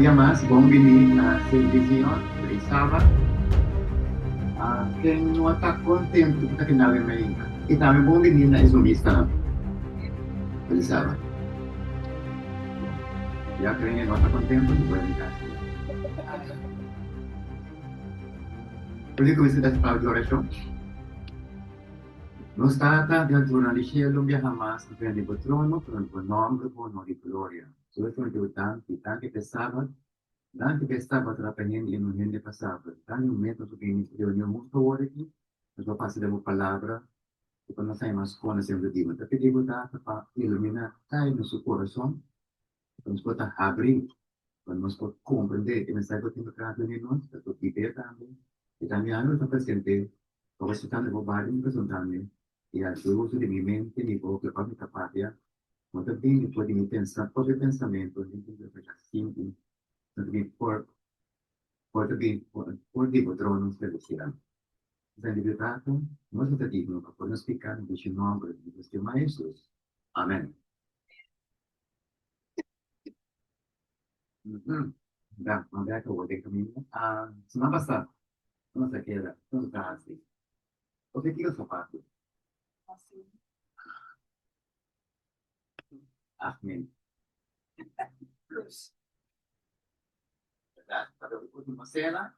día más, buongiorno a Servición, Brisaba, que no está contento porque que nave me diga. Y también buongiorno na isumista, Brisaba. Ya creen que no está contento, no puede evitar. Quindi come si dà di orazione? Non stata del giorno di cielo, via jamás, prende il trono, per il tuo nome, buono di gloria. Solo sono più tanti che sabato, tanti che sabato la penende e non niente passato, tanti un metodo che inizia ogni molto ore, la tua passione della parola, e quando sei una scuola sempre dico, perché dico data fa illuminare il suo corazon, quando si può aprire, quando si può comprendere che mi stai potendo creare in noi, la tua idea también, e también hanno il presente, come si stanno rubando in questo también, e al suo uso di mi mente, mi può che proprio capire, ma también può di pensare, proprio pensamento, di interpretazione, también por digo, tronos celestiales. Está libertado, no se te digno, para poder explicar en tu nombre, de nuestro Maestro. Amén. Da, mandé a que voy de camino. Semana pasada, no se queda, no está así. O te quiero zapatos. Amén. ¿Verdad? Para la última cena,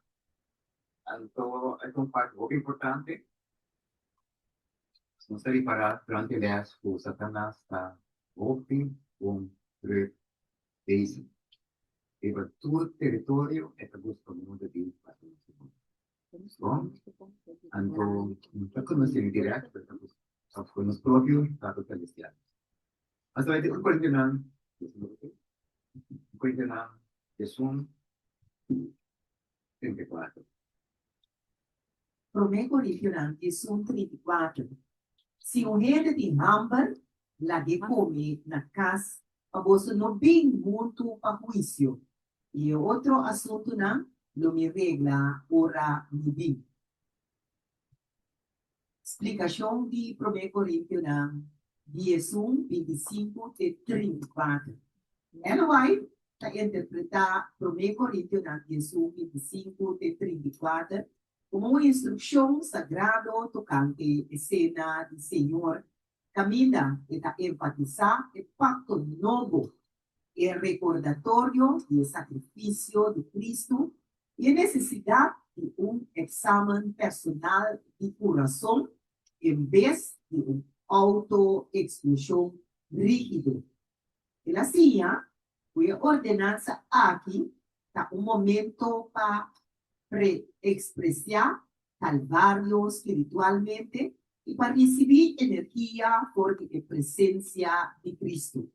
todo es un parte muy importante. No se reparar durante las que Satanás está open con dice. Pero tu territorio está buscando de Dios para nosotros. Bom, então, não conhecem direto, só foi nos próprios dados celestiais. Mas vai ter um coordenado, Jesús 34. Promego rifionante sono 34. Se o rede de hambar, la de come na casa, a você não bem muito para juízo. E outro assunto na, lo me regla ora me bem. Explicação de Promego rifionante, 11, 25 e 34. Ela vai interpretar Promego rifionante, 11, 25 e 34. Como uma instrução sagrada tocante a cena do Senhor, caminha para enfatizar o pacto novo, o recordatório do sacrifício de Cristo e a necessidade de exame personal de coração em vez de auto-exclusão rígida. E assim, a ordenança aqui está momento para expresar calvario espiritualmente y para recibir energía por la presencia de Cristo.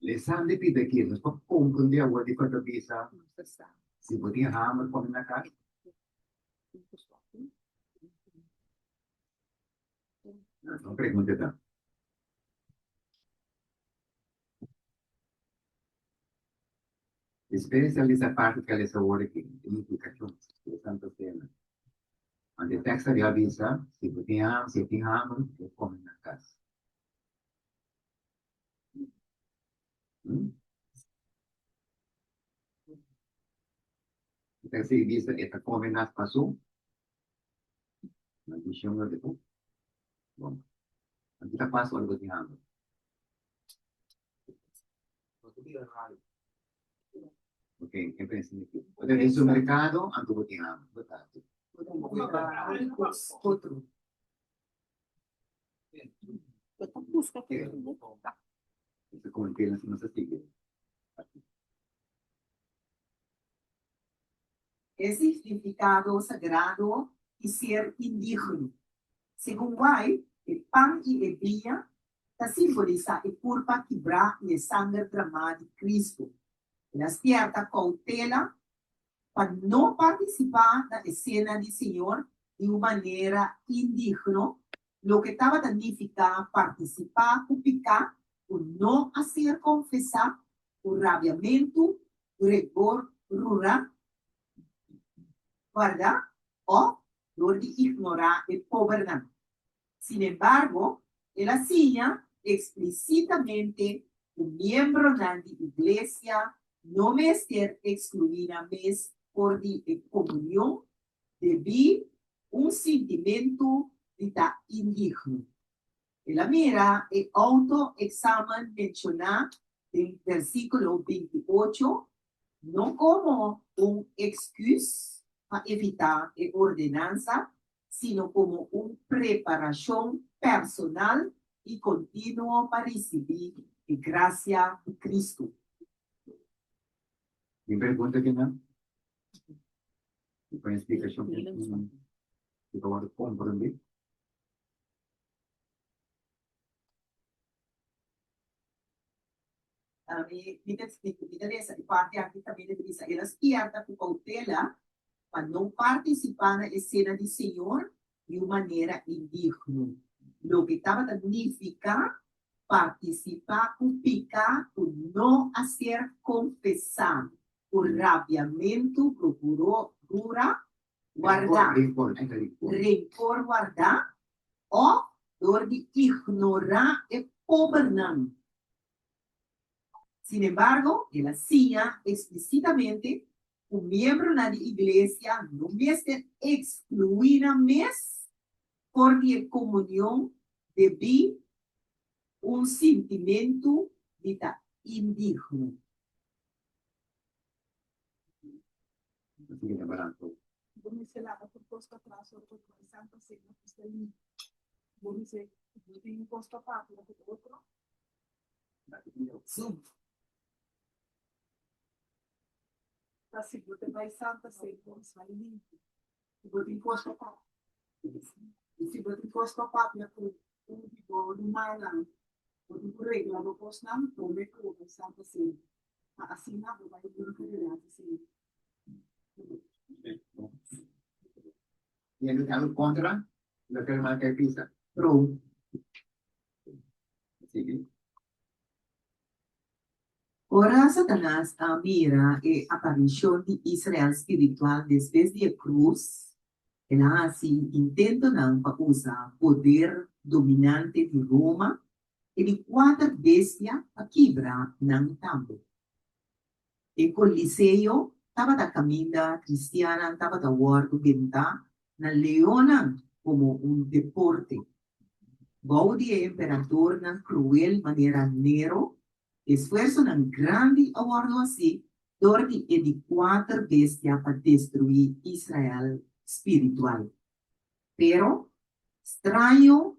Les han de pedir que nos comprender agua de cuánto pisa, si podían hammer con una cara. No pregunte tanto. Especializa parte que les ahora que implicación de Santa Cena. Ante el texto de avisa, si podían hammer, que comen la casa. El texto dice, esta comen las pasó. La visión de tú. Bueno, aquí te paso algo de hammer. Ok, ¿qué piensas? Puede ir su mercado, ando botinando, botato. Outro. Isso como que não se sigue. É significado sagrado e ser indígena. Segundo White, o pão e a vinha simboliza a curva quebrar e a sangue derramada de Cristo. Ela cierta cautela para não participar da cena do Senhor de uma maneira indígena, o que estava significar participar, o picar, o não a ser confessar, o rabiamento, o rigor rural, ¿verdad? O lo de ignorar el pobreza. Sin embargo, él hacía explícitamente un miembro de la iglesia no me ser excluida mes por la comunión de un sentimiento de ta indigno. En la mira, el autoexamen menciona en versículo 28, no como un excuse para evitar la ordenanza, sino como una preparación personal y continua para recibir la gracia de Cristo. Mi pergunta que não. E com a explicação que eu vou compreender. Esa parte aquí también dice, elas pierda con cautela para no participar en la escena del Señor de una manera indigna. Lo que estaba significa participar con picar, con no hacer confesar, por rabiamiento, procura guardar, rencor guardar, o door de ignorar el pobre. Sin embargo, él hacía explícitamente un miembro de la iglesia no es excluida mes por la comunión de un sentimiento de indigno. Así que barato. Você lava por posto atrás, outro por Santa Segunda, você ali. Você tem um posto a papo, outro. Sim. Tá segunda, vai Santa Segunda, você vai limpo. Você tem posto a papo. E se você tem posto a papo, é por um vigor do mar lá. Você por regra, no posto não, tome com Santa Segunda. Assim, não, vai vir no assim. Y el contra lo que marca el pisa. Pro. Sigue. Ora Satanás mira a aparición de Israel espiritual después de la cruz. Él hace intento para usar poder dominante de Roma e de quatro bestias a quebrar não tambo. El Coliseo estaba da caminda cristiana, estaba da guardo venta na leona como un deporte. Gaudí emperador na cruel manera Nero, esfuerzo nan grande aguardo así, dordi e di quatro bestia para destruir Israel espiritual. Pero, extraño,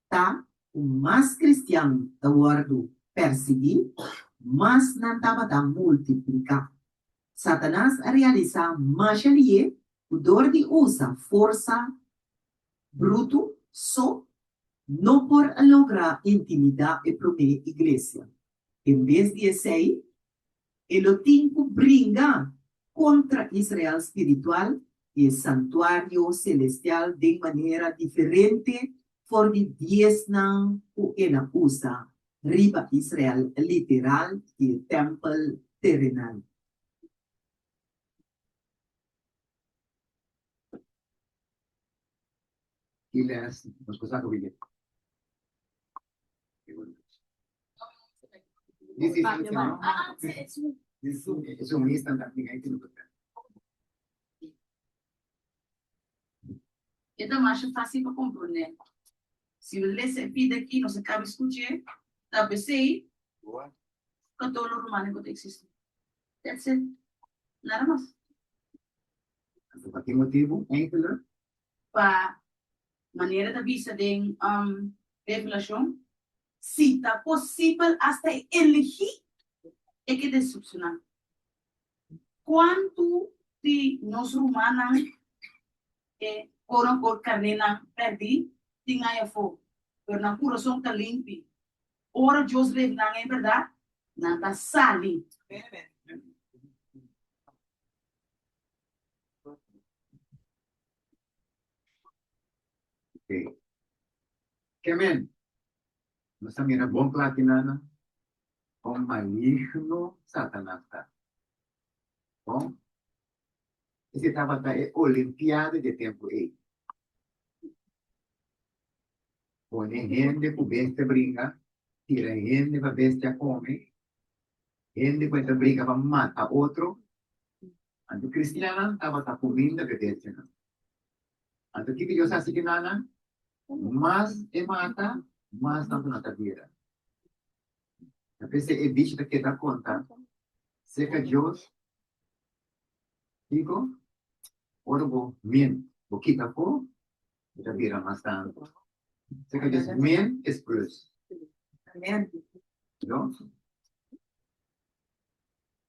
tá o mais cristiano da guardo perseguir, mas não estava da multiplicar. Satanás realiza magia, o dor de usa força bruto, só, não por lograr intimidar e prometer igreja. Em vez de ser, ele tem que brigar contra Israel espiritual e santuário celestial de maneira diferente, por de 10 não o ela usa riba Israel literal e templo terrenal. Y las cosas que viven. Es un estándar que hay que lo tocar. É mais fácil para compreender. Se você pede aqui, não se cabe escutar, tá pensei, com todo o romano que existe. That's it. Nada mais. ¿Por qué motivo? Ejemplo. Para maneira da vista de revelação, se está possível até elegir, é que decepcionar. Quanto de nós romanos por carreira perdi, tinha eu for, pero na coração tá limpo. Ora Deus leva não é verdade, não tá sali. Okay. Kemen, nasa mira bom platinana, com maligno Satanás. Bom, esse estava da Olimpiada de tempo aí. Pone gente com besta brinca, tira gente para bestia come, gente cuenta briga para matar a otro, anto cristiana estaba comiendo que bestia. Anto que Dios así que nada, más te mata, más tanto na tierra. A veces el bicho te queda conta, seca Dios, digo, orbo, bien, boquita po, te vira más tanto. Seca Dios, bien, es plus, Amen. ¿no?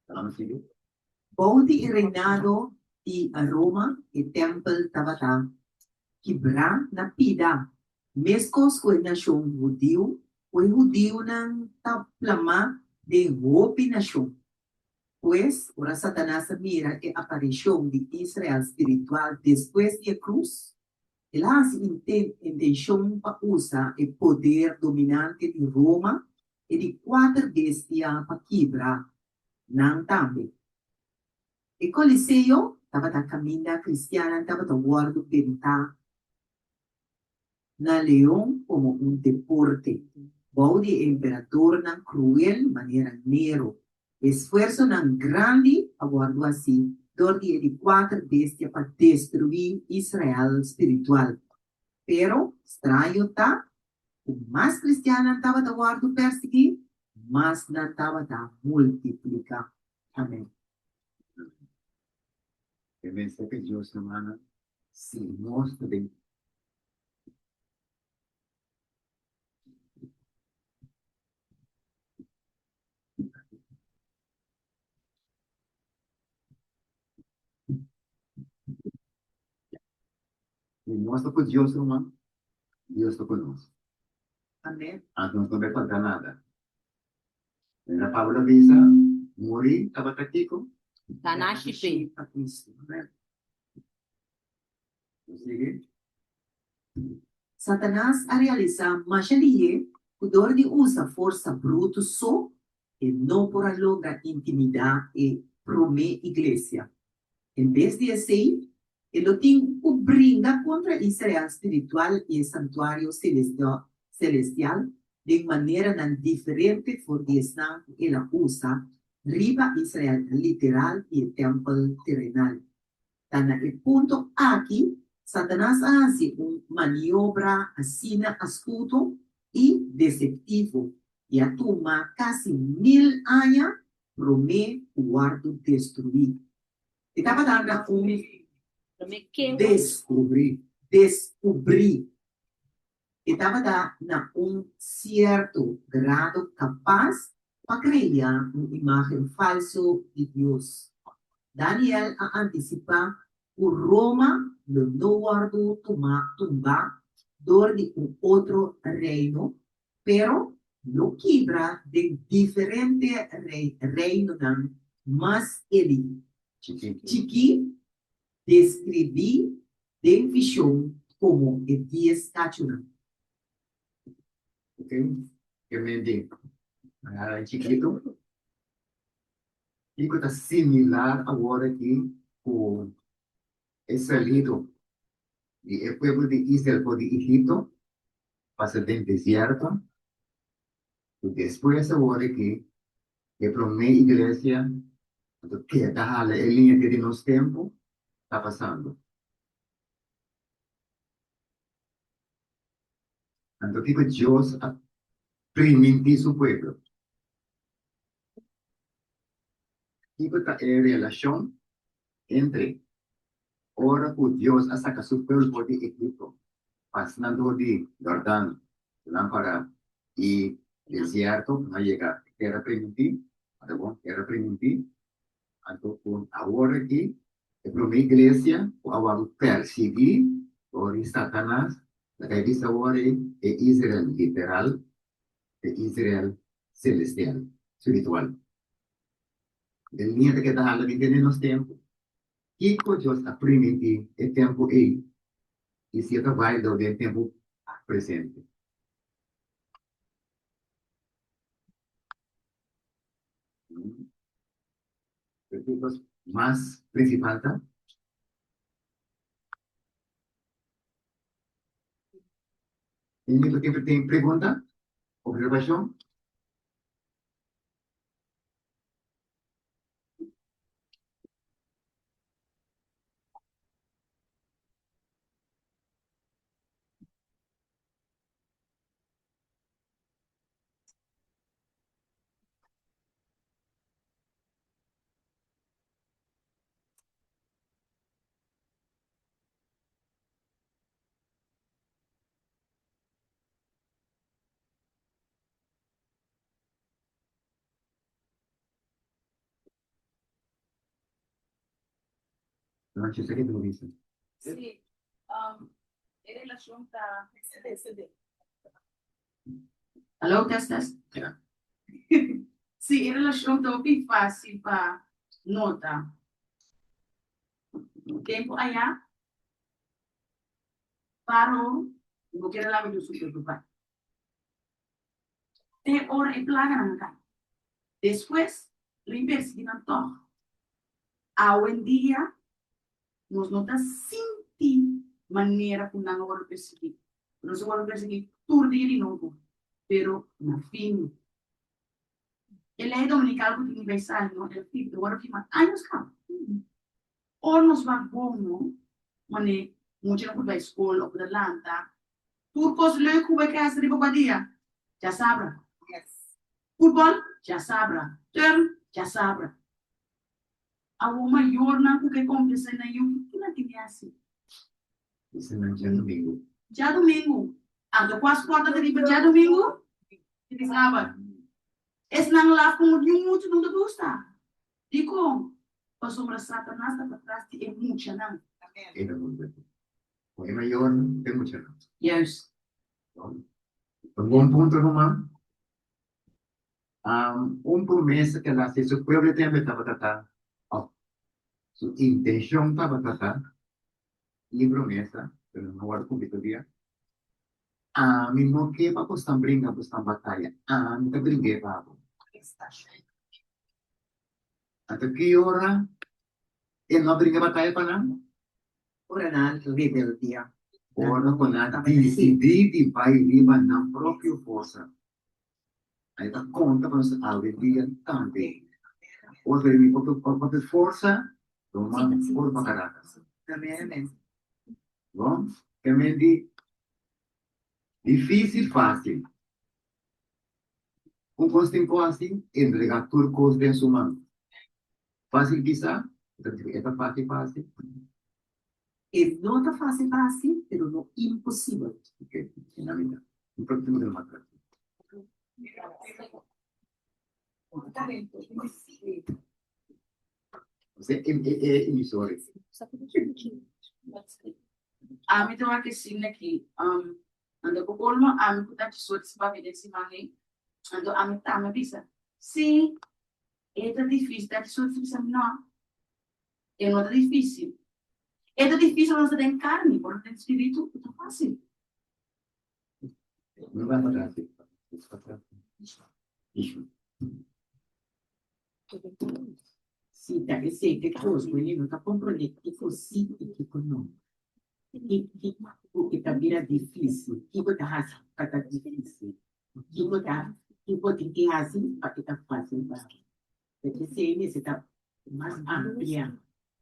Vamos a seguir. Bouti e reinado di Roma e temple tabata, kibra na pida, mescos com a nação judeu, o judeu ng taplama de hopi nação. Pues, ora Satanás mira a aparição de Israel espiritual después de cruz. Ele has intenção para usar o poder dominante de Roma e de quatro bestias para quebrar ng também. E Coliseu estava da caminha cristiana, estava da guarda pentar na Leão como deporte. Baude imperador ng cruel maneira Nero. Esforço ng grande aguardo assim, dordi de quatro bestias para destruir Israel espiritual. Pero, estranho tá, o mais cristiano estava da guarda perseguir, mas não estava da multiplicar. Amém. Que me seca Dios, hermana, se mostra de se mostra por Dios, hermano, Dios lo conoce. Amém. Antes no me falta nada. En la Pablo avisa, morí, estaba táctico, Tanashi a Cristo. Amém. sigue, Satanás a realizar magia por de usa força bruta só e não por lograr intimidar e promer igreja. Em vez de assim, ele tem o brinda contra Israel espiritual e santuário celestial de maneira não diferente por de estar ele usa riba Israel literal e templo terrenal. Então, o ponto aqui Satanás hace maniobra asina astuto y deceptivo y atuma casi 1000 años prome guardo destruir. Estaba dando descubrir. Estaba dando cierto grado capaz para crear una imagen falso de Dios. Daniel anticipa o Roma no guardó tumba de otro reino, pero no quiebra de diferente reino, más el chiqui describí de visión como el 10 cachunan. ¿ok? Que me diga, chiquito, chico está similar ahora aquí con el salido y el pueblo de Israel por de Egipto pasa del desierto y después ahora que promete iglesia que está la línea que de los tiempos está pasando. Entonces Dios permite su pueblo. Y esta relación entre ahora que Dios saca su pueblo de Egipto, pasando de Jordán, lámpara y desierto, no llega tierra primitiva, tierra primitiva, entonces ahora aquí, la iglesia, ahora perseguir, por Satanás, la que dice ahora es Israel literal, es Israel celestial, espiritual. El niño que está hablando de los tiempos, y con Dios a primitiva, el tiempo ahí, y cierto válido del tiempo presente. Versículos más principal. ¿En el tiempo tiene pregunta? ¿Observación? No ci sei che tu dici. Sí, en relación a... Hello, testes? Ja. Sí, en relación a que fácil para nota. Tempo allá, paro, no quiero la video super dupa. Te hora en plaga acá. Después, lo investigan todo. Hoy en día, nos nota sin manera que no va a perseguir. No se va a perseguir todo día y no, pero na fin. El ley dominical que tiene universal, ¿no? El fin, de ahora que más años acá. O nos va como, mané, mucho no por la escuela o por la lanta. Turcos leuk hoe we kijken die Bobadilla. Ya sabra. Yes. Fútbol, ya sabra. Turn, ya sabra. A uma maior na que compensa na eu que não tinha assim. Isso não tinha domingo. Já domingo. Ando quase porta de riba já domingo. E sábado. Esse não lá como muito não te gusta. Digo, a sombra Satanás está para trás de muita não. Era muito bem. Foi maior, tem muita não. Juist. Um bom ponto, Romano. Promessa que ela fez, o povo tem a tratar. Sua intenção estava tratar. E promessa, pero não guardo com dia. Mi não que para postar brinca, postar batalha. Me tá brinquei para. Até que hora? Ele não brinca batalha para não? Ora na rebeldia. Ora com a decidir e vai viva na própria força. Aí tá conta para nós a rebeldia também. Ou seja, mi própria força, toma por para Caracas. Amen. Bom? Que me di difícil, fácil. Tempo assim, entregar turcos de sua mão. Fácil quizá, é fácil, fácil. E não está fácil, fácil, pero não impossível. Ok, na vida. Um próximo de matar. Você é emissora. Ami to que sim aqui. Ando com colma, ami que tá de sorte se vai ver se mangue. Ando ami tá me bisa. Sim, é difícil, tá de sorte se não. É não difícil. É difícil não tem carne, porque tem espírito, é fácil. Não vai matar. Isso. Sì, da che sei che cosa, quindi non ti comprendere che così e che non. Che capire difficile, che può essere difficile, che può essere perché fácil, perché se necessita mais amplia,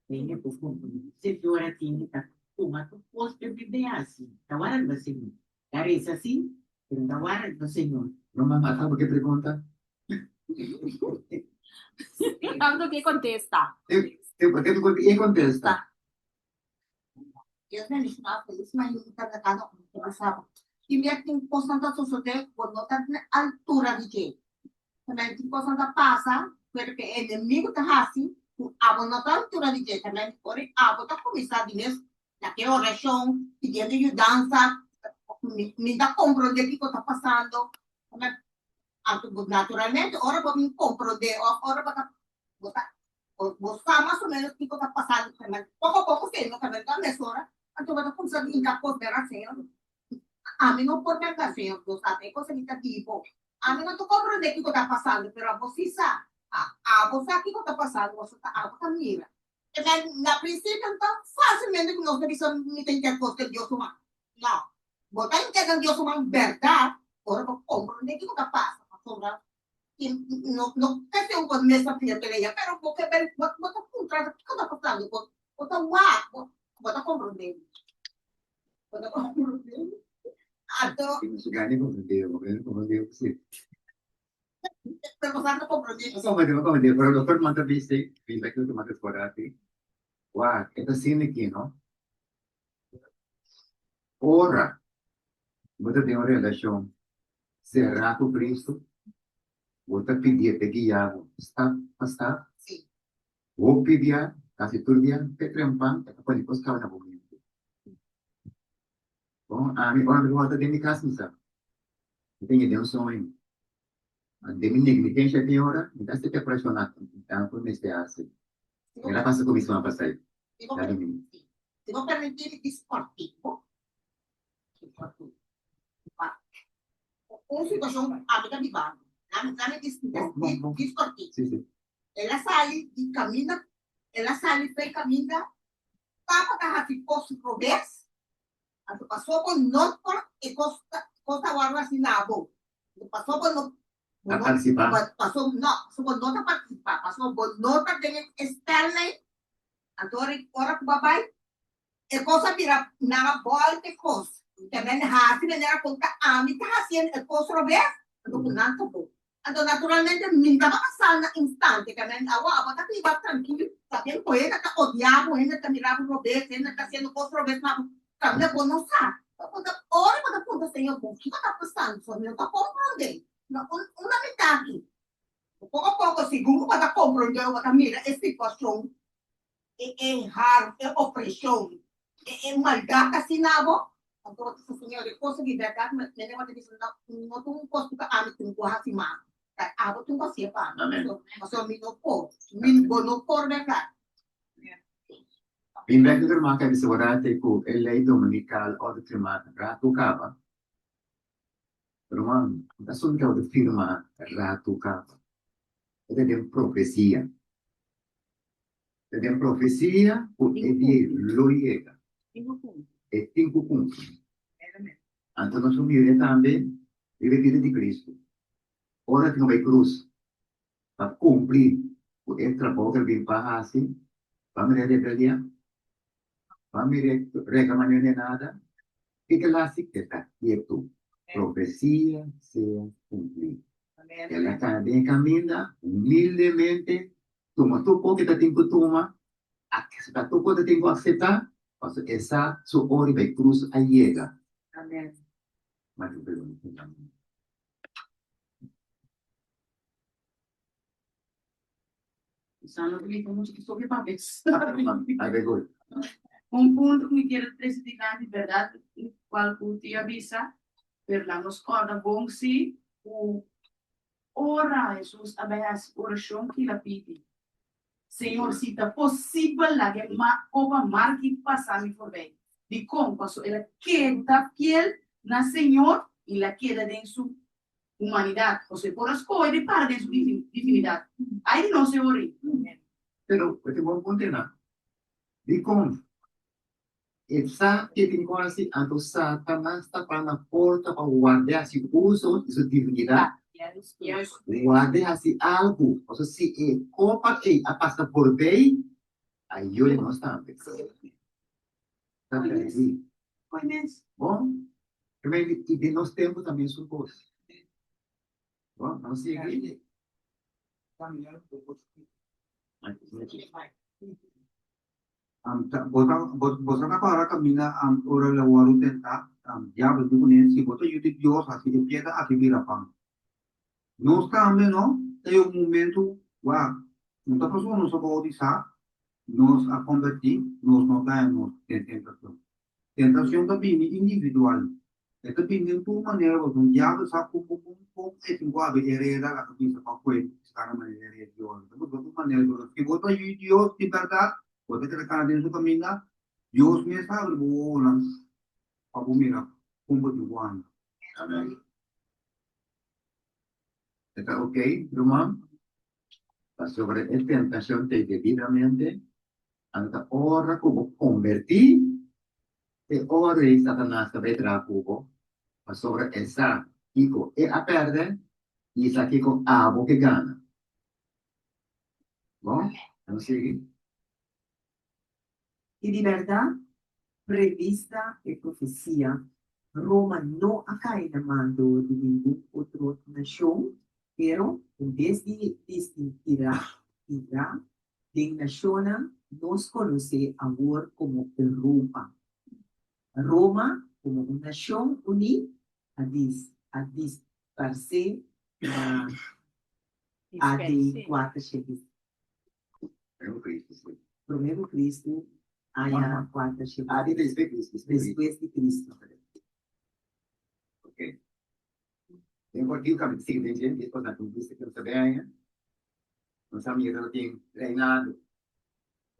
bem profundo. Se ora tiene que tomar tu posto de bem assim, da hora do Senhor. Era isso assim, da hora do Senhor. Não vai matar porque pergunta. Tanto que contesta. E contesta. Dios me limitaba feliz mañana atacado como pasaba. Y me que importante suceder por no tan altura de que. Também importante passa, porque o inimigo tá assim, a não tá altura de que também por a tá começar de mesmo naquela oração, pedindo ajudança, me dá compreender o que está passando. Naturalmente, ora para me compreender, ora para gostar mais ou menos o que está passando também. Pouco a pouco, sim, também está nessa hora. Então, vai começar a indicar coisas Senhor. A mim não pode pegar, Senhor, gostar de coisa negativa. A mim não estou compreendendo o que está passando, mas você sabe. Você aqui que está passando, você está mira. Na princípio, então, facilmente nós devemos entender coisas que Deus ama. Não. Você entende Deus ama verdade, ora para compreender o que está passando. No è un po' messa fino a lei, però perché per ma cosa sta passando? Cosa wow, cosa comprendendo? Cosa comprendendo? Altro Gani come Dio sì. per cosa comprendendo? Come Dio, però per quanto viste, finché tu mi hai scorati. Wow, è così che no? Ora, você tem uma relação será com Cristo? Você pedir que guiado está? Sì. Vou pedir Casi todo el día, te trempan, te pueden buscar una movimiento. Bom, a minha hora de volta de minha casa, sabe? Eu tenho um sonho. De minha negligência tem hora, então você te apaixonar, então por neste assim. Ela passa comissão a passar. Si vos, Dá de mim. si vos permitir desportivo, una situación amiga mi barrio, la desportivo. Sim, sim. Ela sale y camina, ela sale y camina, papa que así por su revés, pasó por Norfolk y Costa Guarda sin lavo. Pasó por no, A participar. pasó por nota participar, pasó por nota de Stanley, ahora que babai, e cosa mira, nada volte cosa. Também hasi venera conta ami tá haciendo el costo revés, do nanto po. Então, naturalmente, minta ba kasal na instante, também awa, tá piba tranquilo, tá bem com ele, tá odiado, ele tá mirando o revés, ele tá haciendo costo revés, mas também não não sabe. Ora, quando aponta senhor, o que tá passando? Só não tá compreendendo. Uma metade. Pouco a pouco, segundo para compreender, mira, essa situação é raro, é opressão, é maldade assim na boca. Então, senhor, eu posso de verdade, mas nem vai dizer não tu posso que a mim tu hasi ma. A boa tu vai pa. Mas eu me não por verdade. In vez de firmare che si vorrà te cu e lei dominical o di firmare ratu cava. Però da solo che ho di firma ratu cava. Ed è una profezia. Ed è una profezia e di lo llega. E 5 punti. Anche non sono io también deve dire di Cristo. Ora che non vai cruz. Pa cumplir o extra poco che va assim. Va me rebeldia. Va me reclamando de nada. ¿Qué clase que está quieto? Profecía sea cumplida. Que la cadena camina humildemente, toma tu poco que te tengo que tomar, acepta tu poco que te tengo que aceptar, pues esa su hora de cruz ahí llega. Amén. Usando que como que sobre papéis. Aí vai gol. Ponto que me quero precipitar de verdade, qual o te avisa, per la nos corda bom si, o ora Jesus abeas oração que la pidi. Senhor, se tá possível lá que oba marque passar me for bem. De como passou, ela queda fiel na Senhor e la queda em sua humanidade. Ou seja, por as coisas para de sua divinidade. Aí não se ori. Pero, este bom ponto na. Di como? Essa que tem quase anto Satanás está para na porta para guardar se uso de sua divindade. Guardar assim algo. Ou seja, se copa que a passa por bem, aí eu não está. Conhece. Bom, e de nós temos também sua coisa. Bom, vamos seguir. Bosana para camina ora la waru tenta ya betul ni si boto yuti Dios así de piedra así mira pan no está no hay un momento wa no está pasando no se puede decir nos a convertir nos caemos en tentación también individual esta viene tu manera o un ya de sa pum es igual de hereda la que se pa fue está en manera de Dios entonces tu manera si boto Dios de verdad puede que cada día en su camino, Dios me sabe, volan, para mira, como de Juan. Amén. ¿Está ok, Román? Sobre esta tentación te debidamente, anta ora como convertir, e ora e Satanás te vedrà como, sobre essa, Kiko, e a perde, e essa Kiko abo que gana. Bom, vamos seguir. Y de verdad, prevista y profecía, Roma no acá en el mando de ningún otro nación, pero en vez de distinguirá de nación, nos conoce ahora como Europa. Roma, como una nación unida, a disparse a de cuatro cheques. É o Cristo, sim. Primero Cristo, haya cuarta Ah, Shabbat. después Después de Cristo. Ok. Yung partido kami, sige din dyan, ito na kung gusto ko sabihin, kung sa mga nating reinado.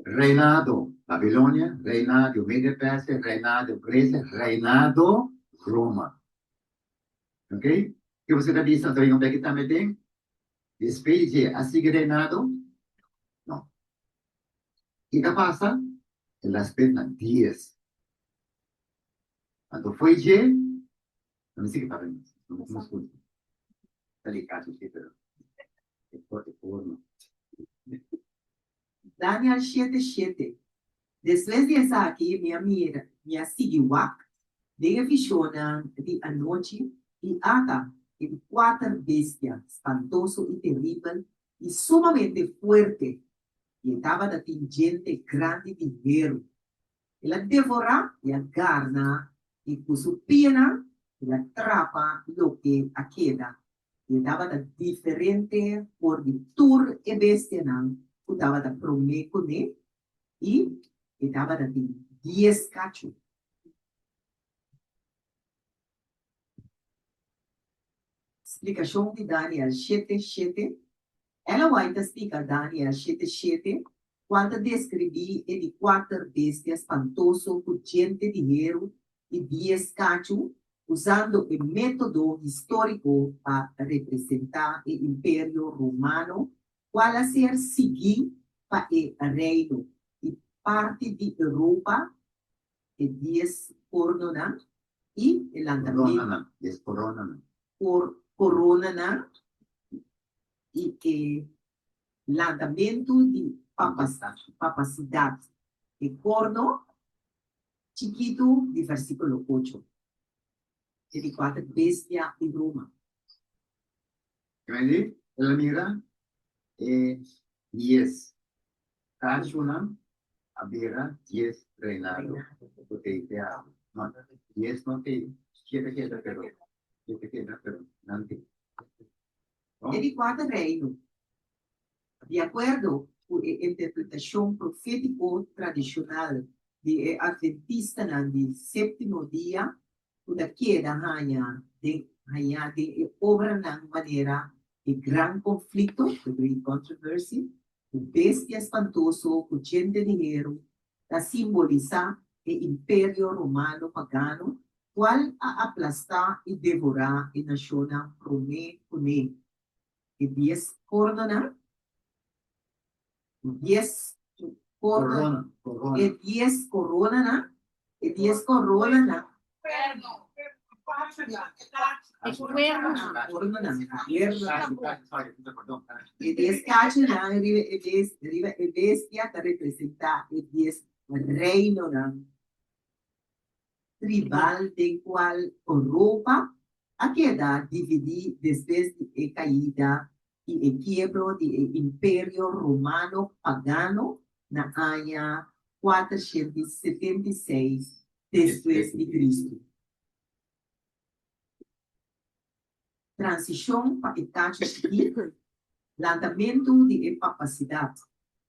Reinado Babilonia, reinado Media Persia, reinado Grecia, reinado Roma. Ok? Que você está dizendo também onde é que está metendo? Después de así reinado? No. ¿Y qué pasa? En las penas 10. Cuando fue ye, no me sigue para mí. No me escucho. Está delicado, sí, pero es por no. Daniel 7:7. Después de essa aqui, minha sigiwak, de visiona de a noite e ata em quatro bestias, espantoso e terrível e sumamente fuerte, e estava da tingente grande dinheiro. Ela devora e agarra e com sua pena, ela atrapa lo que a queda. E estava da diferente por de tur e bestia não, estava da promecone e estava da 10 cacho. Explicação de Daniel 7:7. Ela vai explicar Daniel 7:7 quando descrevi de quatro bestias espantoso com gente dinheiro e 10 cacho, usando o método histórico para representar o Império Romano, qual a ser seguir para o reino e parte de Europa, e 10 corona e o lançamento por corona e lançamento de papacidade. E corno chiquito de versículo 8. E de quatro bestia de Roma. Quindi, la mira è 10. Cachuna abira 10 reinado. Porque ya, no, 10 no te, 7 queda, pero, nanti. ¿No? E de quatro reino. De acordo com a interpretação profético tradicional de Adventista no sétimo dia, o da queda hanya de obra na maneira de grande conflito, de great controversy, o bestia espantoso, com gente dinheiro, da simbolizar o Império Romano pagano, qual a aplastar e devorar a nação Romana. E 10 corona, 10 corona, e 10 corona, e 10 corona, e 10 cacho na, e bestia para representar e 10 reino na tribal de qual Europa a queda dividir desde a caída e o quiebro do Império Romano pagano na año 476 depois de Cristo. Transição para o cacho chiquito, lançamento de papacidade.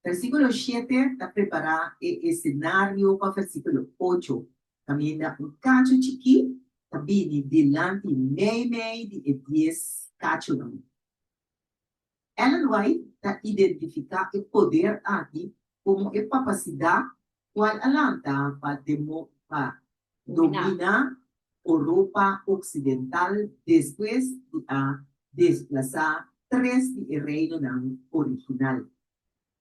Versículo 7 está preparar o cenário para versículo 8. Também dá cacho chiquito, também delante meio de 10 cacho. Ellen White identifica o poder aqui como a capacidade qual alanta para dominar a Europa Ocidental depois de desplazar três do reino original.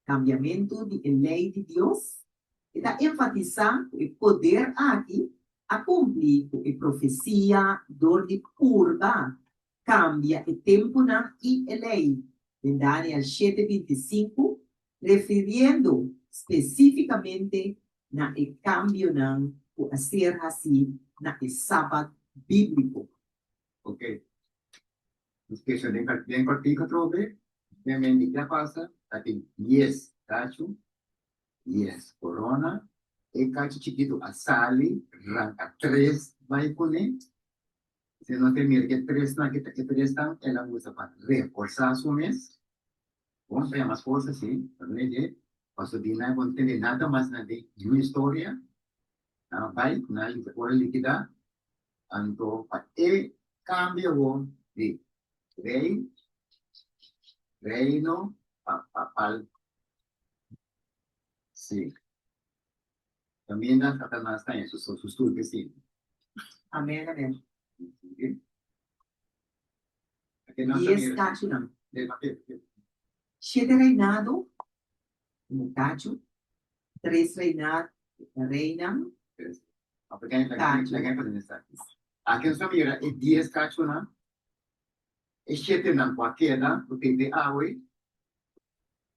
Cambiamento de lei de Deus está enfatizando o poder aqui a cumprir a profecia de curva, cambia o tempo e a lei. En Daniel 7:25, refiriendo especificamente na el cambio o hacer así na el sábado bíblico. Ok. Esquece bien cortico, trove. Bien, ¿qué pasa? Aquí 10 cacho, 10 corona, el cacho chiquito a sali, ranca 3 va a poner. Si no te mira que 3 no, que 3 están, él usa para reforzar su mes. Vamos a más cosas, sí, también, Paso di na contende nada más na de una historia, na bai, na ora líquida, anto pa cambio wo di rey, reino, papal, sí. También las Satanás también sus tulpes, sí. Amen, amen. ¿Sí? Aquí no Yes, se mira, Tacho. de papel. Siete reinado, Tacho. Tres reinado, reina. Porque la guerra puede estar. Aquí no se mira, es 10 cacho, ¿no? Es 7 en cualquier, ¿no? Porque de agua,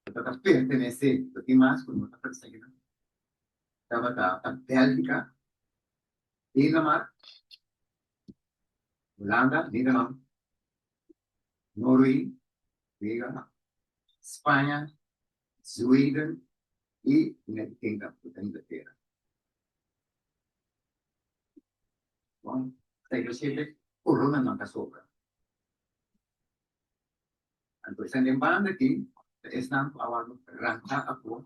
que pertenece, lo que más, como está perseguido. Estaba Bélgica, Dinamarca, Holanda, Nederland, Noruega, España, Sweden y United Kingdom, de Inglaterra. Bueno, siglo 7, corona no sobra. Entonces, en banda aquí, están hablando rancha ako,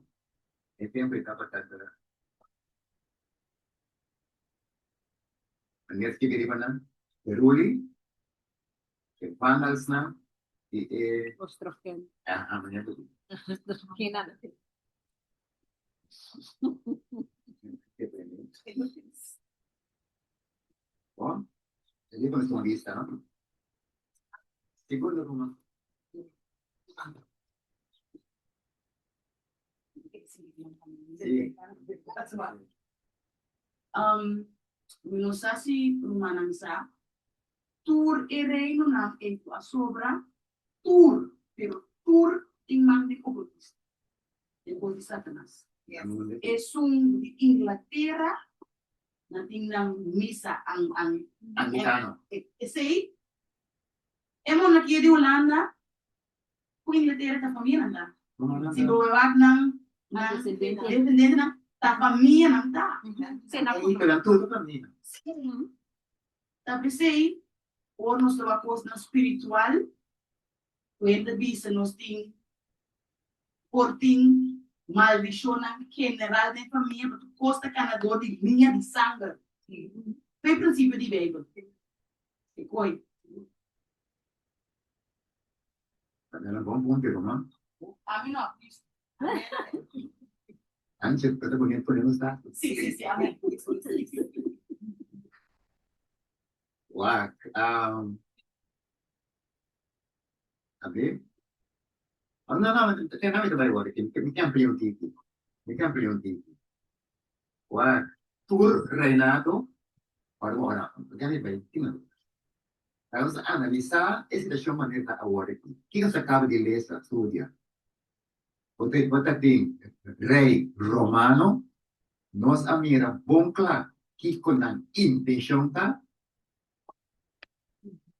el tiempo está pasando. Ang que deriva na, Peruli, el Vandals na, y Ostrogen. manera de Ostrogen. Bueno, el libro es una lista, ¿no? Segundo rumbo. Sí. No sé si rumanang sa, tour e reino na ito a sobra, tour, pero tour tingman de cobutis, de Satanás. Es un Inglaterra, na tingnan misa ang Anglicano. Sei, emo na kiya di Holanda, kung Inglaterra ta pamilya na. Si bawag ng descendente ng ta pamilya ng ta. Ahí quedan todo también. Tapos sei, or nos trabajos na espiritual, puede bisa nos ting porting maldición ng general de familia, pero costa canador de linha de sangue. Foi princípio de Bíblia. E coi. Era un buen punto, ¿no? A mí no. Antes, pero ponemos datos. Sí, amén. Wow. A ver. No, te nami to bai que mi amplio un tiki. Mi amplio un tiki. Wow. Tour reinado, ahora, porque me bai, tingnan. Vamos a analizar essa situação maneira agora aqui. O que você acaba de ler, estudia? Você tem rei romano, nós a mira bom claro que com a intenção tá,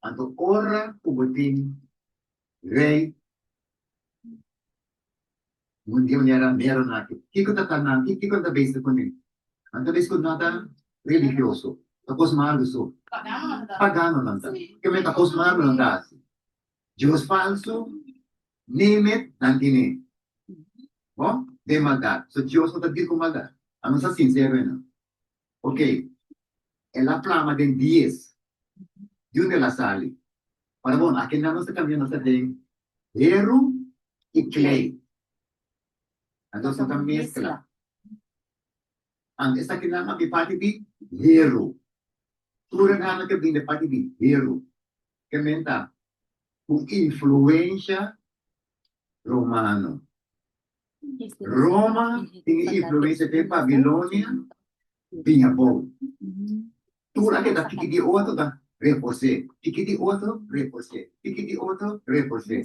então ora o tem rei mundial era mero naquilo. O que está falando? O que está base com ele? Então base com nada religioso. Tapos malo so. Pagano lang ta. Kaya tapos malo lang ta. Diyos falso, name it, nantini. Oh, de maldad. So Dios no te dice con maldad. Vamos a ser sinceros, ¿no? Ok. En la flama de 10. ¿De dónde la sale? Para bueno, aquí no está cambiando de hierro y clay. Entonces no mezcla. Antes está que nada más de parte de hierro. Tú regalo que viene de parte de hierro. Que menta. Con influencia romano. Roma tiene influencia de Babilonia, vinha bom. Tudo aquilo da pique de outro da reforcé, pique de outro reforcé, pique de outro reforcé.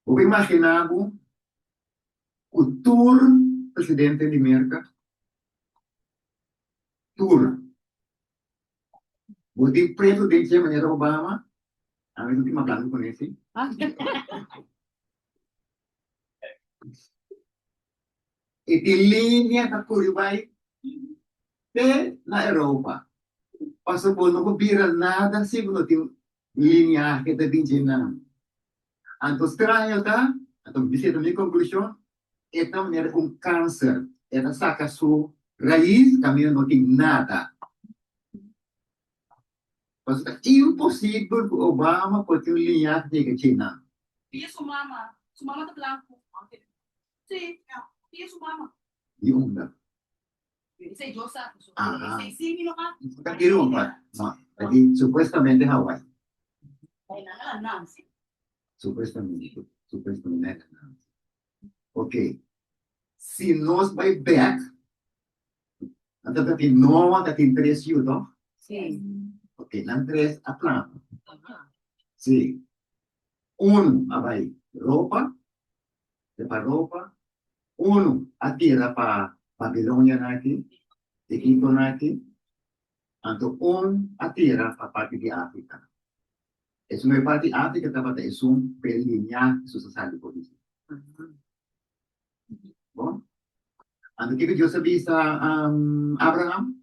O imaginava o tour presidente de América, tour. O de preto de maneira Obama, a mim não tem uma plano com esse. E de linha da Curitiba na Europa. Passou por não vira nada, se não tem linha que está vindo. Então, estranho, tá? Então, visita minha conclusão, esta manera un cáncer, esta saca su raíz, camino no tiene nada. Pues es imposible que Obama pueda tener un linaje de China. Y es su mamá de blanco. Sí, y es su mamá. Y una. Dice yo saco. Ah. Dice sí, mi mamá. Aquí no, no, aquí supuestamente Hawái. Nancy. Supuestamente. Ok. Si nos va back, entonces aquí no va a tener 3 yutos. Sí. Ok, dan 3 a plano. Sí. 1 a vai roupa, para roupa. 1 a tierra para Babilônia aqui, Egipto aqui. Então, 1 a tierra para parte de África. Es una parte de África, también es un pelín social por eso. Bom, ando que Dios avisa a Abraham,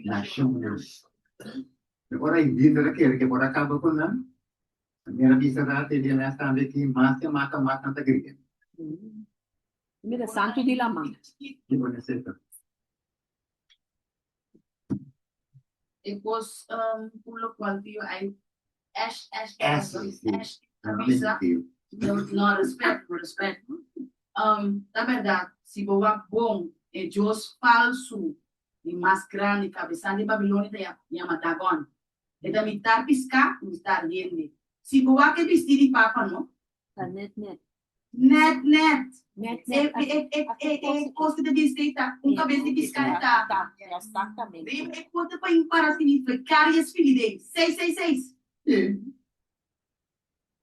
naciones. Agora, ainda daquele que por acaba com a minha avisa da TV nesta ande que mata tanta grega. Mira, santo di Lama. Que bom é certo. Ik was por lo cual tío hay Ash Avisa. no respeito. Na verdade, se boa bom é Deus falso e mais grande cabeça de Babilônia da chama Dagon. E da mitar piscar, mitar ele. Se boa que vestir de papa não? Net. Costa de visita, cabeça de piscar tá. Exactamente. E conta para para significa caries filidei. 666.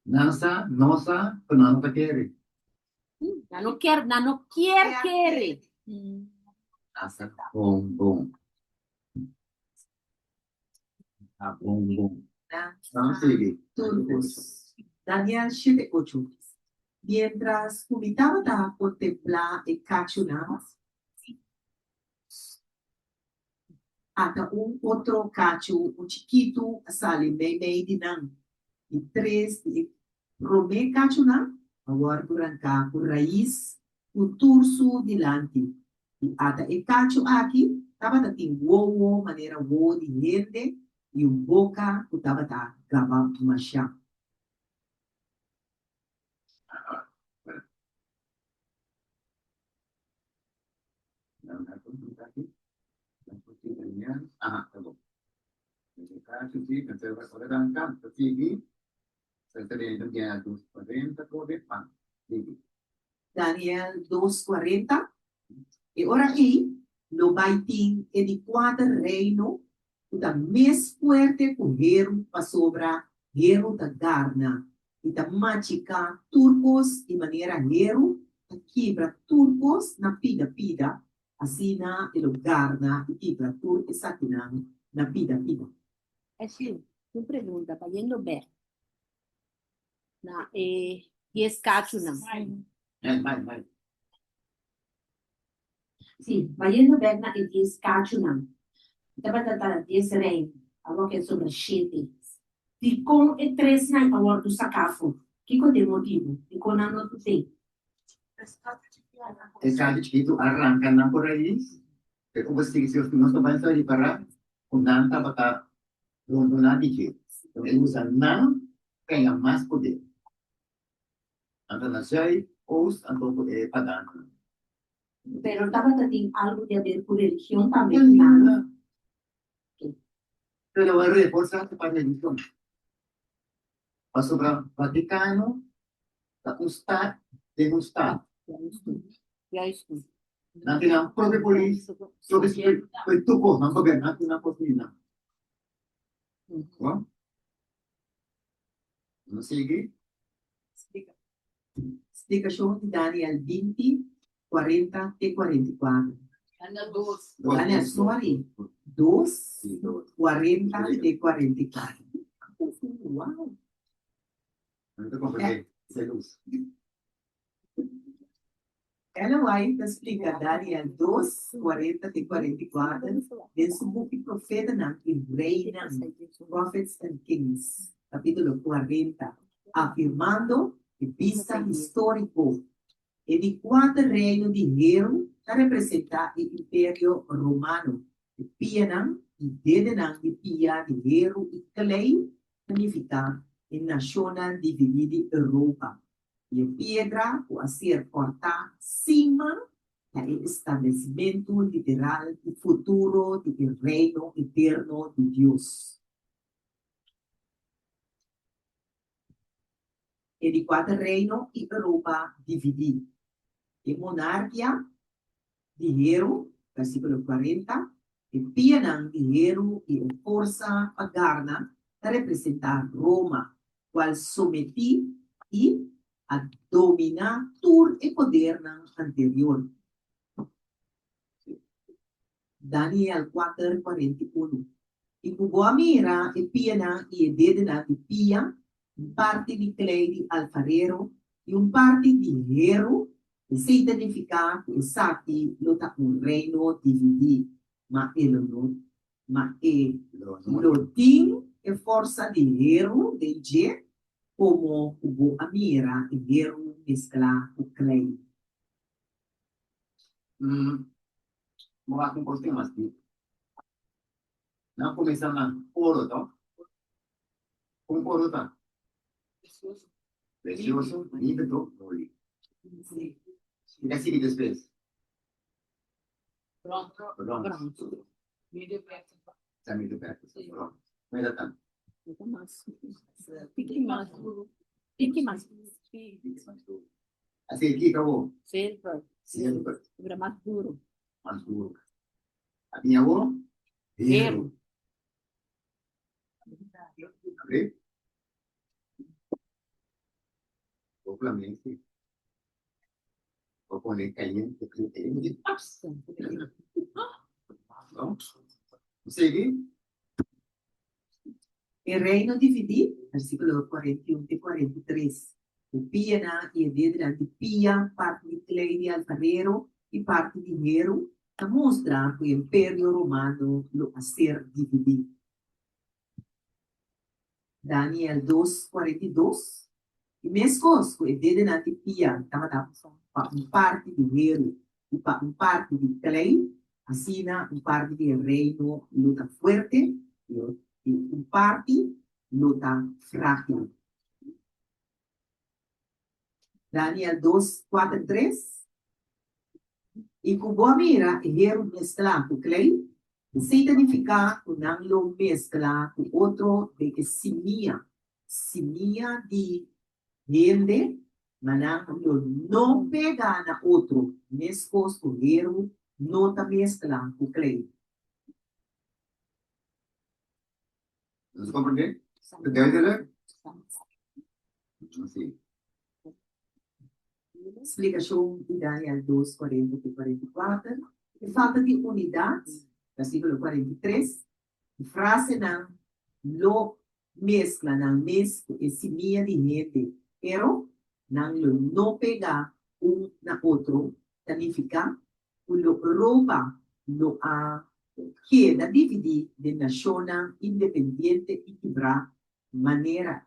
Nossa, não tá querendo. Não quer. Nossa, bom. Ah, bom. Vamos seguir. Turcos. Daniel 7:8. Mientras comitaba a contemplar el cacho hasta un otro cacho, un chiquito, sale meio de nan. Y 3 de romé cacho agora branca, por raiz, un turso delante. Y hasta el cacho aquí, estaba de wowo, manera wo de gente, y un boca, que estaba de gabab de machá. Tá bom. Nesse caso, sim, você vai poder arrancar, seguir, você teria que ganhar 240 por pan. Daniel 2:40. E ora aqui, no baitim é de 4 reino, o da mais forte com guerra para sobra guerra da Garna. E da mágica turcos de maneira guerra, a quebra turcos na pida, assim na el Garna e quebra turcos na pida. Sì, tu pergunta, yendo ver. Na, yes, cacho não. Vai. Sì, yendo ver na yes, cacho não. Estava tratando yes reino, algo que é sobre shete. E com e 3 na agora do sacafo. Que tem motivo? E com a nota tem. Esse chiquito arranca na por aí, que como se diz, nós estamos aí para o nanta para donar de então ele usa não ganha mais poder. Então na sei os então para Pero estava tratando algo de a ver com religião também, não? Pero vai reforçar para a religião. Sobre o Vaticano, o Estado tem um Estado. Já estou. Não tem a própria polícia, sobre isso foi tudo, não governo, não tem a possibilidade. Bom? Vamos seguir? Explicação de Daniel 20:40 e 44. Daniel, sorry. 2:40 e 44. Uau! Então, como é que luz? Ela vai explicar Daniel 2:40 e 44. Desse book profeta em Reina, Prophets and Kings, capítulo 40, afirmando de vista histórico. E di quattro reino di Hero representa il Imperio Romano. E Pianang, i Dedenang di Pia di Hero, i Clay, significa in nazione dividida Europa. E Piedra può essere portata cima al estabelecimento literal e futuro del reino eterno di Dios. E di quattro reino in Europa dividida. E monarchia di Hero, versículo 40, e Pianang di Hero e forza pagarna representa Roma, qual sometì e a dominar tur e poder anterior. Daniel 4:41. E Cuboamira e Pianang e Dedena di Pia, parte di Clay di Alfarero, e parte di Hero, significa que Sati lo está un reino dividido, ma lo tin e forza di Hero de G como Cubo Amira e Hero mezcla o Clay. Mga kung posting mas di. Na kumisa na oro to. Kung oro ta. Precioso, lindo, holy. Kasi después. Pronto. Pronto. Medio perto. Sa medio perto. Pronto. May datang. Pique mais. Pique mais. Así aquí acabó. Silver. Silver. Era mais duro. Más duro. Aquí acabó. Hero. ¿Abre? Obviamente. O poner caliente. ¿No? ¿Sigue? El reino dividido, versículo 41 y 43. O Piana y Dedra de Pia, parte de Clay de Alfarero y parte de Hero, mostra que el Imperio Romano lo hacer dividir. Daniel 2:42. E mescos que Dedra de Pia, para parte de Hero y para parte de Clay, así parte del reino luta fuerte y un parte luta frágil. Daniel 2:4-3. E como mira, Hero mezcla com Clay, significa que não lo mezcla com outro de que simia de gente, mas não pega na outro, mescos com Hero, não está mezcla com Clay. ¿Nos comprende? ¿Te entiendes? Sí. Explicação de Daniel 2:40-44. Falta de unidade, versículo 43. Frase não lo mezcla, não mescla, e simia de gente, pero não pegar na outro, significa lo rouba, lo queda dividir de nação independente e quebrar maneira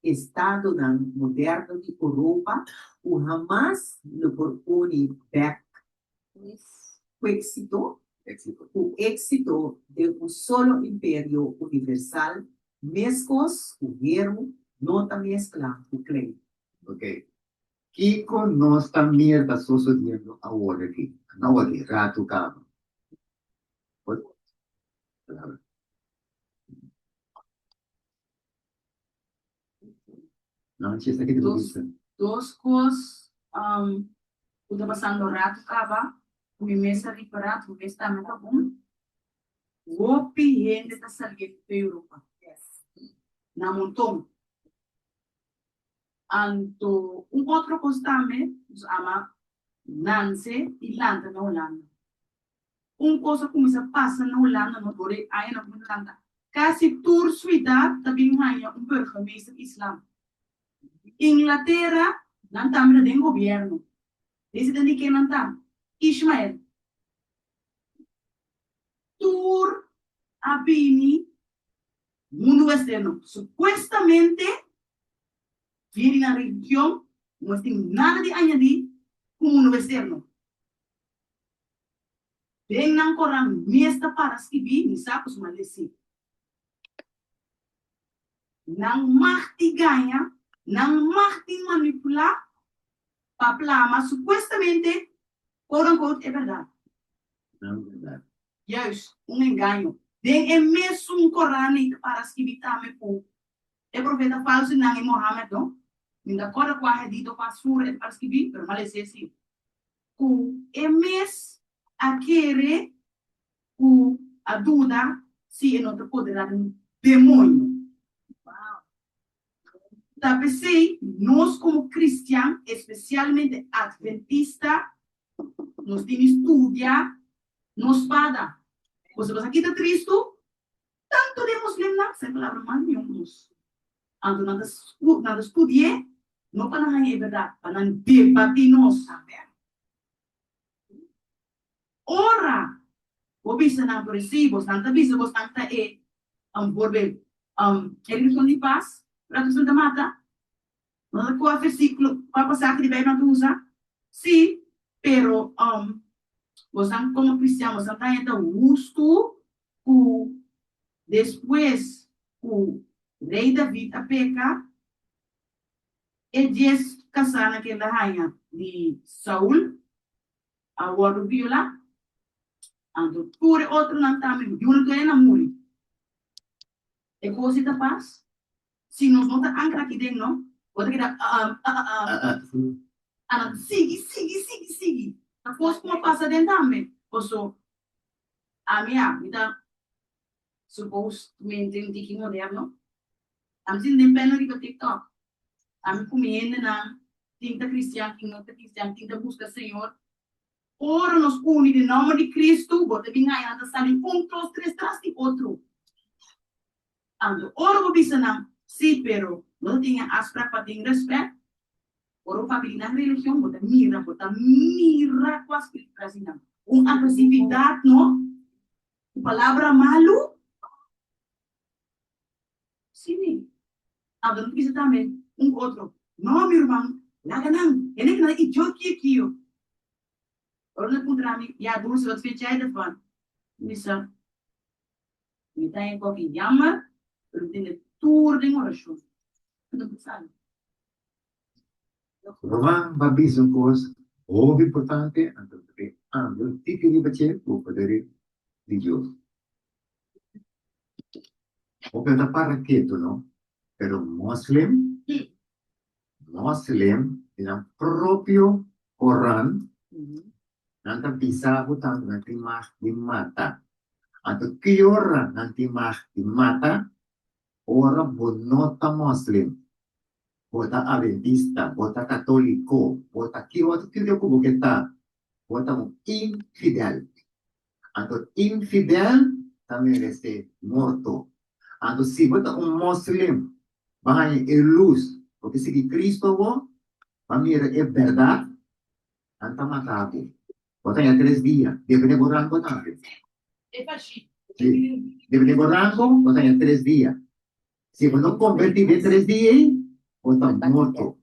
Estado moderno de Europa, o Hamas lo propone back o éxito de um solo império universal, mescos o Hero não está mesclado com Clay. Ok. Kiko no está mierda sucediendo ahora aquí. No va a decir, rato cabo. No, si está aquí te lo dicen. Dos coisas, udah pasando rato acaba, mi mesa reparado, porque está muito bom. Gopi gente está saliendo de Europa. Na montão. Anto, outro costame, ama Nancy e Landa na Holanda. Coisa começa a passar na Holanda, não pode aí na Holanda. Quase toda a cidade também ganha burgemeester Islam. Inglaterra, não também tem governo. Esse tem que não tá. Ismael. Tur abini mundo externo. Supuestamente viene na religião não tem nada de añadir como no externo. Bem não corram mesta para escrever, nem sapos maleci. Não marti ganha, não marti manipular, para mas supostamente, quote-unquote, é verdade. Não é verdade. Juist, engano. Den é mesmo Corão para escrever também com o profeta falso não é Mohammed, não? Ainda agora com a dito para sura para escrever, pero mas é assim. Com é mesmo aquele com a dúvida se é não pode dar um demônio. Talvez nós como cristãos, especialmente adventista, nós temos estudia, nos pada. Você aqui está triste? Tanto de muslim não, sem palavra mais nenhuma. Ando nada estudie, não para não é verdade, para não debater nós. Ora, o bisa não percebo, tanta bisa, você tanta é, borbe, religião de paz, tradução da mata, não qual versículo, qual passagem de Bíblia tu usa? Sim, pero, você como cristão, você está então justo, o depois, o rei David a peca, e diz casar naquela rainha de Saul, a wado viola, ando pure outro não também, de um que é namoro. E coisa da paz, se nós não tá ancra aqui dentro, não, outra que dá, sigue. Depois como passa dentro também, posso, a minha vida, supostamente um tiki moderno, a minha independente do TikTok, a minha comida na tinta cristã, tinta busca Senhor. Ora nos une em nome de Cristo, bota bem aí, anda sabe, dois, três, traz de outro. Ando, ora vou pensar não, sim, pero não tinha aspra para ter respeito. Ora família na religião, bota mira com as espíritas não. Agressividade, não? Palavra malo. Sim, ando não precisa também outro. Não, meu irmão, lá não, ele que não é idiota aqui, ó. Orang putra mi ya dulu sudah percaya depan bisa minta yang kau pinjam berarti tur dengan orang itu besar. Roman babism course, muito importante, ando tipo de bache o poder religioso. O que está para quieto, ¿no? Pero Muslim, el propio Corán, nanti bisa hutang nanti mah di mata. Atau kiora nanti mah di mata, orang bonota Muslim, bota adventista, bota católico, bota kiora como que está, bota un infidel. Atau infidel também vai ser morto. Atau se bota Muslim, vai a luz, porque se Cristo vai mira é verdade, anta matado. Botanya 3 días. Depende do rango também. Depende do rango, botanya 3 días. Se você não convertir em 3 dias, bota morto.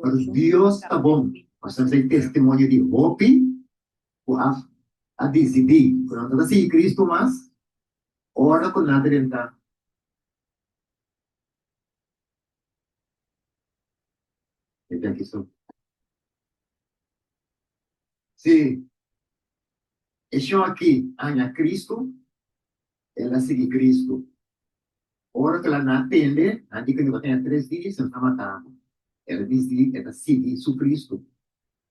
Mas Deus está bom. Nós temos testemunho de Hope, a decidir. Quando nós assim Cristo, mas, ora com nada dentro. Então, aqui só. Sim. Isso aqui, a Cristo, ela segue Cristo. Ora que ela não atende, a dica que tem 3 dias, ela está matando. Ela diz que ela segue su Cristo.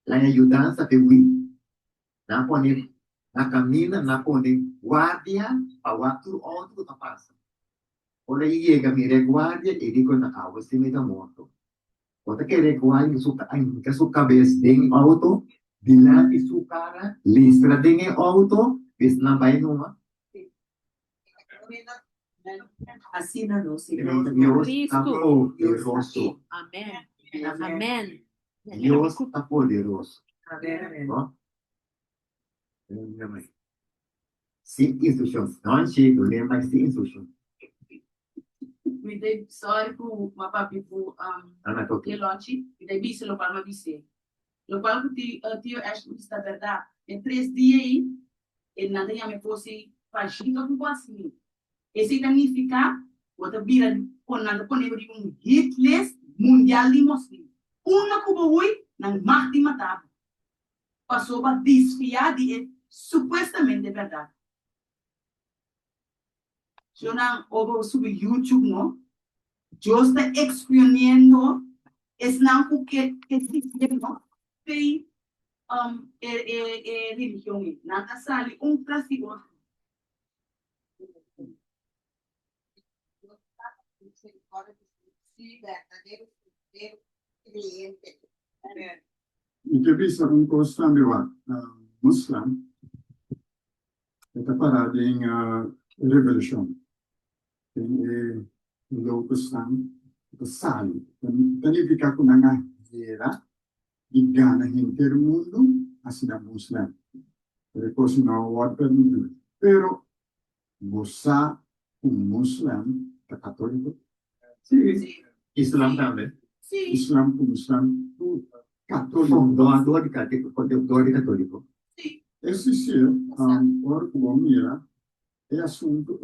Ela é ajudança de mim. Não pode, na caminha, não pode guardia, para o outro que passa. Ora aí chega, mira guardia, e digo, não, você me dá morto. Outra que reguarda em sua cabeça, tem auto, dilante sua cara, listra tem auto, vez não vai numa. Assim na nossa Deus está poderoso. Amén. Deus está poderoso. Sem instruções. Não chega, lembra sem instruções. We did sorry for my papi for Ana toki. the launch. We did vise lo palma vise. Lo qual que tio acho que está verdade. Em 3 dias aí, ele nada já me fosse fagindo com assim. Esse significa outra vira com nada com ele hit list mundial de muslim. Uma cuba oi na mar de matar. Passou para desfiar de supostamente verdade. Eu não ouvo sobre YouTube, não? Eu estou exponiendo, es não o que se não tem religião, nada sale tras de outro. Sí, verdadero cliente. Entrevista com Constantiwa, Muslim, esta parada em Revolution. Tem Locustan, Sali. Significa que na era, e gana inteiro mundo, assim da Muslim. Depois não pode permitir. Pero, você, Muslim, católico, Sim. Islam também. Sim. Islam, Muslim, católico. Fundador de católico. Sim. Esse ser, ora como mira, é assunto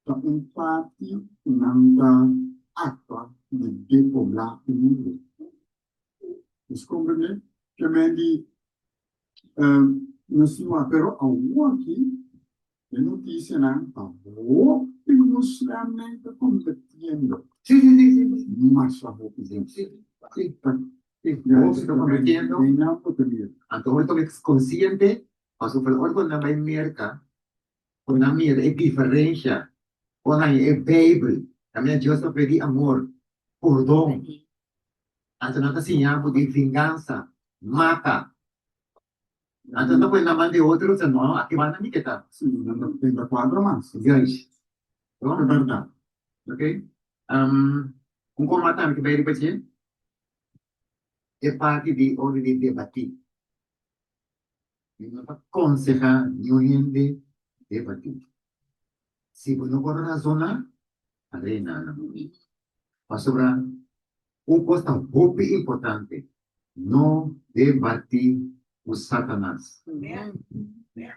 para parte nanda atua de depoblar o mundo. Você compreende? Que me di, não se vai, pero aqui, a notícia não, o Muslim está competindo. Sim. Mas só vou dizer. Sim. Vos está competindo. Não poderia. Então, eu estou consciente, mas o valor quando vai merca, quando a minha é diferença, quando é Bíblia, a minha Deus está pedindo amor, perdão. Então, não está sinhando de vingança, mata. Então, não pode namar de outro, senão, aqui vai na minha queda. Sim, não tem para quadro mais. Guys. É verdade. Ok? Combatente que vai repetir é parte de hora de debater. Não aconselha nenhum de debater. Se você não pode razonar, aí não. Mas sobre coisa muito importante, não debater com Satanás.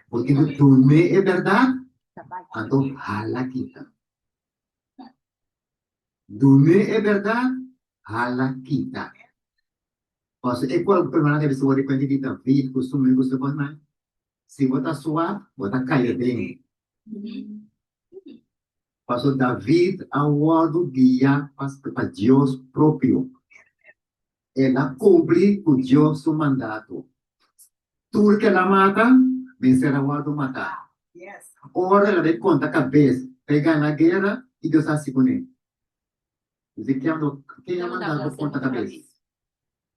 Porque não é verdade, então hala kita. Não é verdade, hala kita. Mas é qual permanente pessoa de quando ele está vida, costume, você pode mais. Se você suave, você cai bem. Pastor David award dia para Deus próprio. Ela cumpre com Deus seu mandato. Tudo que ela mata, vencer a award matar. Yes. Ora ela vai conta a cabeça, pegar na guerra e Deus assim com ele. Você quem é mandado conta a cabeça?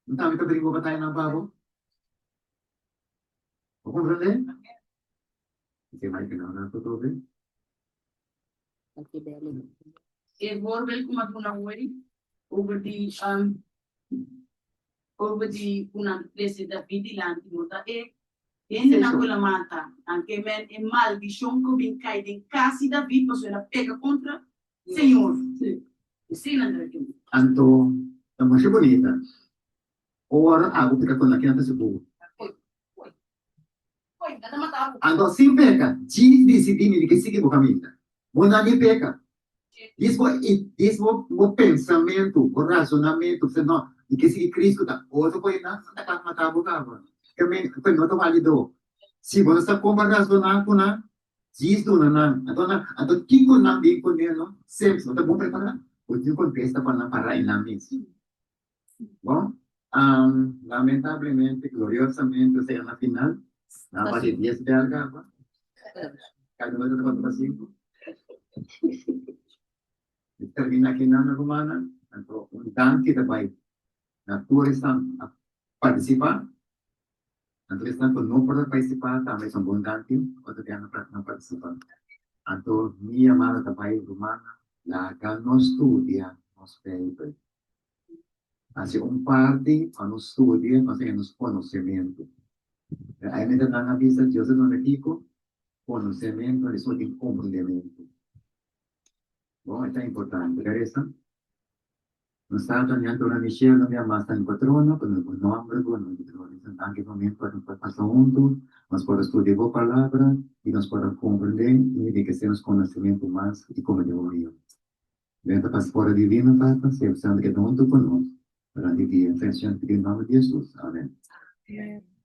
Então, me brincou batalha na babo? Vou compreender? Você vai que não, tudo bem? Ik hoor wel como tu não hoor over die kuna president David Land mota ende na kula mata anche men e mal di shonko bin kai den casi David posso ela pega contra Senhor. Sim, André. Anto, é muito bonita. Ora, água fica com aqui na seguro. Oi, nada matava. Anto, sim peca, diz decidir que siga o caminho. Bunda nem peca. Isso o pensamento, o razonamento, você não, e que siga Cristo, tá? Outro coisa, não está matar o cabo. Que não está válido. Se você está com razonar com a diz do não, então quem com não bem com ele, não, sempre, não está bom preparar. O dia contesta para não parar em la mesa. Bom, lamentavelmente, gloriosamente, se na final, na base 10 de alga, cada vez de 4 a 5. Termina aqui na Romana, então, dan kita vai na tour estão a participar, então estão com não poder participar, também são bom dan outro dia não participar. Então, minha amada também Romana, la não estudia nos papers. Assim, parte para nos estudia, para nos conhecimento. Aí me dá na vista, Deus é no digo, conhecimento, isso tem compreendimento. Oh, ito importante. Teresa? Nos stato niente una Michelle, non abbiamo basta in patrono, con il nombre, con il patrono, anche conmigo para un paso junto, nos para estudiar la palabra y nos para comprender y de que seamos conocimiento más y como yo mío. Venta passport divino, Tata, se usando que junto con nos, para vivir en función del nombre de Jesús. Amén. Amen.